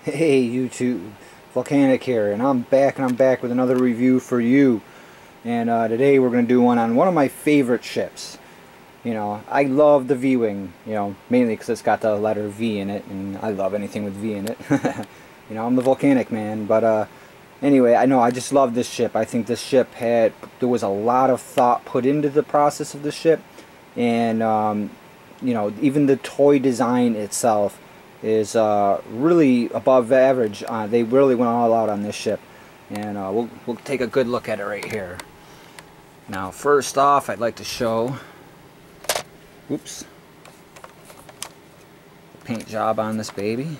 Hey YouTube, Vulcanic here, and I'm back with another review for you. And today we're going to do one on one of my favorite ships. You know, I love the V-Wing, mainly because it's got the letter V in it, and I love anything with V in it. I'm the Vulcanic man, but anyway, I just love this ship. I think this ship there was a lot of thought put into the process of the ship, and even the toy design itself is really above average. They really went all out on this ship, and we'll take a good look at it right here. Now, first off, I'd like to show, oops, the paint job on this baby.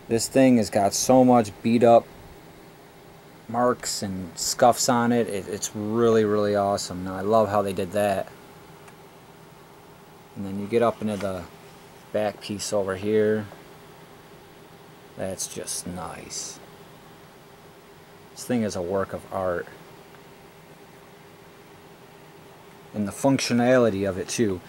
This thing has got so much beat up marks and scuffs on it. It's really awesome. Now I love how they did that. And then you get up into the back piece over here. That's just nice. This thing is a work of art. And the functionality of it too.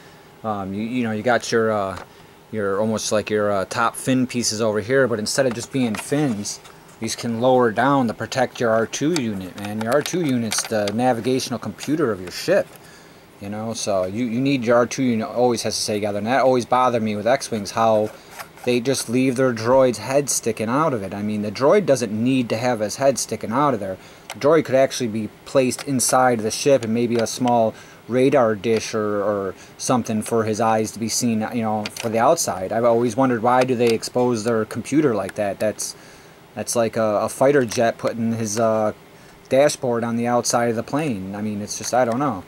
You got your almost like your top fin pieces over here, but instead of just being fins, these can lower down to protect your R2 unit, man. Your R2 unit's the navigational computer of your ship. So you need your R2 unit always has to stay together. And that always bothered me with X-Wings, how they just leave their droid's head sticking out of it. I mean, the droid doesn't need to have his head sticking out of there. The droid could actually be placed inside the ship, and maybe a small radar dish or something for his eyes to be seen, for the outside. I've always wondered, why do they expose their computer like that? That's like a fighter jet putting his dashboard on the outside of the plane. I mean, it's just, I don't know.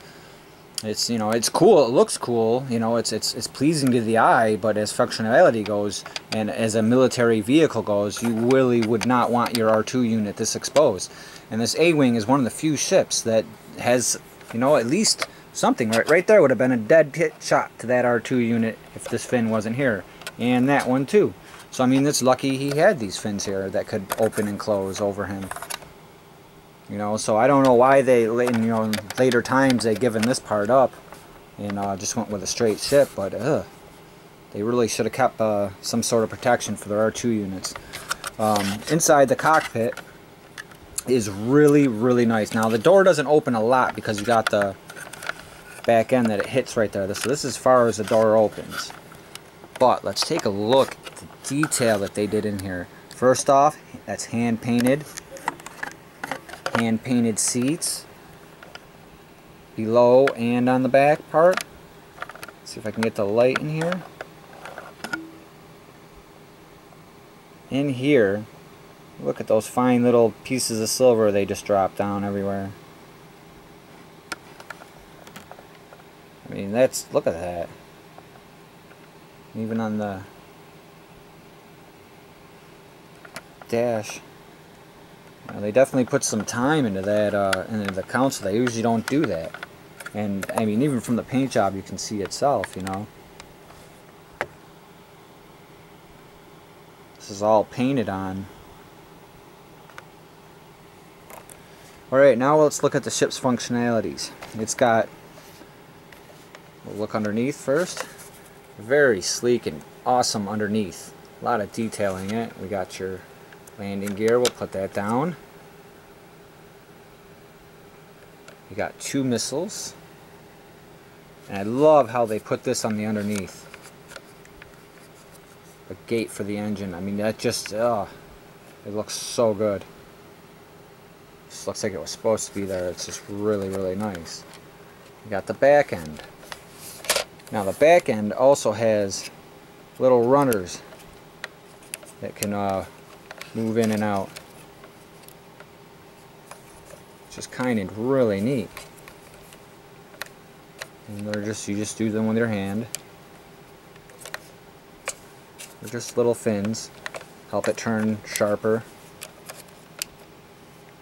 It's, it's cool. It looks cool. It's pleasing to the eye. But as functionality goes, and as a military vehicle goes, you really would not want your R2 unit this exposed. And this A-Wing is one of the few ships that has, at least something. Right there would have been a dead hit shot to that R2 unit if this fin wasn't here. And that one too. So I mean, it's lucky he had these fins here that could open and close over him. So I don't know why they, in later times, they given this part up and just went with a straight ship. But they really should have kept some sort of protection for their R2 units. Inside the cockpit is really nice. Now the door doesn't open a lot because you got the back end that it hits right there. So this is as far as the door opens. But let's take a look at the detail that they did in here. First off, that's hand painted seats below and on the back part. Let's see if I can get the light in here. In here, look at those fine little pieces of silver they just dropped down everywhere. I mean, look at that. Even on the dash. They definitely put some time into that, into the console. They usually don't do that. And, I mean, even from the paint job, you can see itself, This is all painted on. Alright, now let's look at the ship's functionalities. It's got, we'll look underneath first. Very sleek and awesome underneath. A lot of detailing in it. We got your landing gear, we'll put that down. You got 2 missiles. And I love how they put this on the underneath. A gate for the engine. I mean, that just, it looks so good. Just looks like it was supposed to be there. It's just really nice. You got the back end. Now the back end also has little runners that can move in and out. It's just kind of really neat. And you just do them with your hand. They're just little fins. Help it turn sharper.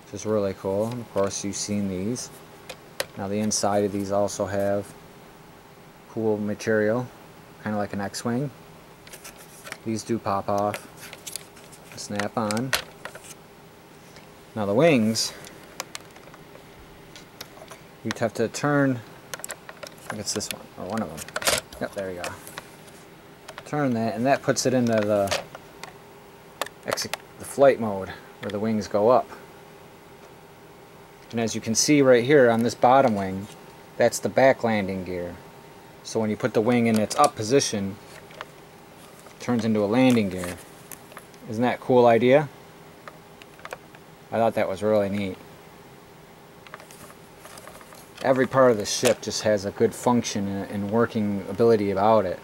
Which is really cool. Of course, you've seen these. Now the inside of these also have cool material, kind of like an X-Wing. These do pop off, snap on. Now the wings, you'd have to turn, I think it's this one, or one of them. Yep, there you go. Turn that, and that puts it into the flight mode, where the wings go up. And as you can see right here on this bottom wing, that's the back landing gear. So when you put the wing in its up position, it turns into a landing gear. Isn't that a cool idea? I thought that was really neat. Every part of the ship just has a good function and working ability about it.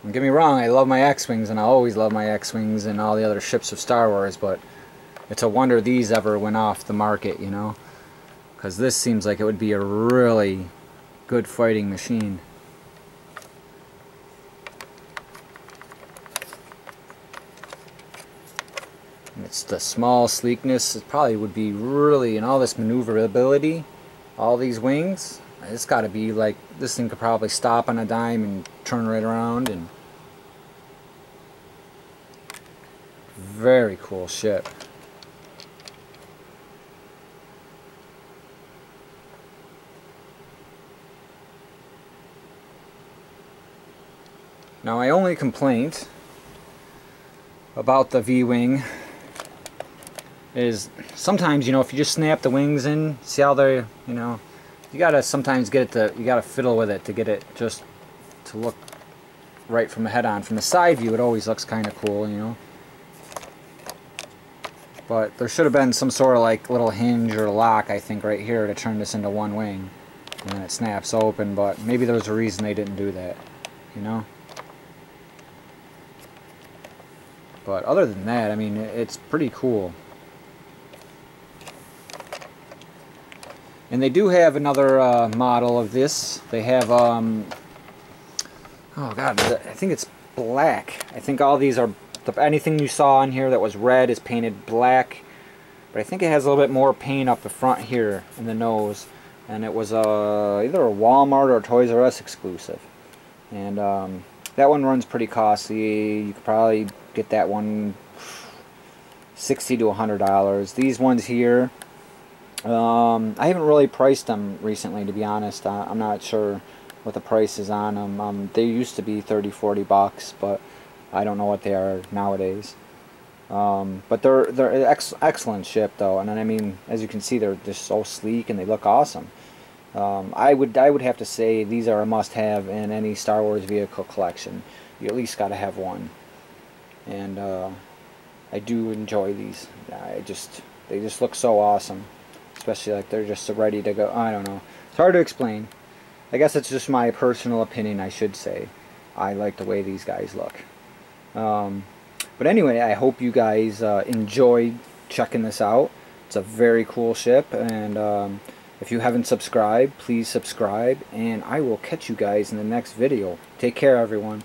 Don't get me wrong, I love my X-Wings, and I always love my X-Wings and all the other ships of Star Wars, but it's a wonder these ever went off the market, you know? Because this seems like it would be a really good fighting machine. And it's the small sleekness. It probably would be really, and all this maneuverability, all these wings, it's got to be like, this thing could probably stop on a dime and turn right around. And very cool ship. Now, my only complaint about the V-Wing is sometimes, you know, if you just snap the wings in, see how they're, you know, you gotta sometimes get it to, you gotta fiddle with it to get it just to look right from the head on. From the side view, it always looks kind of cool, you know. But there should have been some sort of like little hinge or lock, I think, right here to turn this into one wing. And then it snaps open, but maybe there's a reason they didn't do that, you know. But other than that, I mean, it's pretty cool. And they do have another model of this. They have, oh god, I think it's black. I think all these are, anything you saw on here that was red is painted black. But I think it has a little bit more paint up the front here in the nose. And it was either a Walmart or a Toys R Us exclusive. And that one runs pretty costly. You could probably get that one $60 to $100. These ones here, I haven't really priced them recently, to be honest. I'm not sure what the price is on them. They used to be $30-40, but I don't know what they are nowadays. But they're excellent ship though, and I mean, as you can see, they're just so sleek and they look awesome. I would have to say these are a must-have in any Star Wars vehicle collection. You at least got to have one. And I do enjoy these. They just look so awesome, especially like they're just so ready to go. I don't know. It's hard to explain. I guess it's just my personal opinion, I should say. I like the way these guys look. But anyway, I hope you guys enjoyed checking this out. It's a very cool ship, and if you haven't subscribed, please subscribe, and I will catch you guys in the next video. Take care, everyone.